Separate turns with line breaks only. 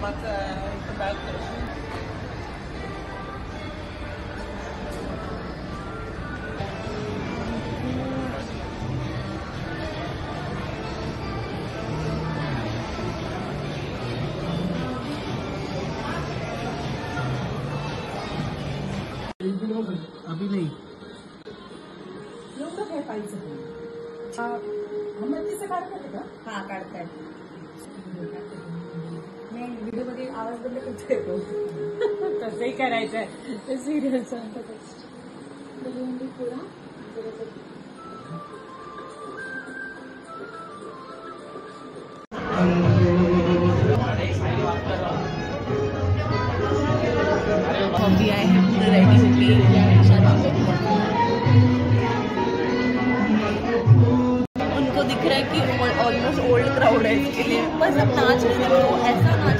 कामाचं आहे.
अभी नहीं
एवढं काय पाहिजे मेहनतीचं काढतात का? हा काढतायत. नाही व्हिडिओमध्ये आवाज बंद करता येतो.
तसंही करायचं आहे ते सिरियल
अभी आए हैं पूरे रेडी होके. उनको दिख रहा है कि ऑलमोस्ट ओल्ड क्राउड है, इसके लिए बस अब नाच रहे थे. ऐसा नाच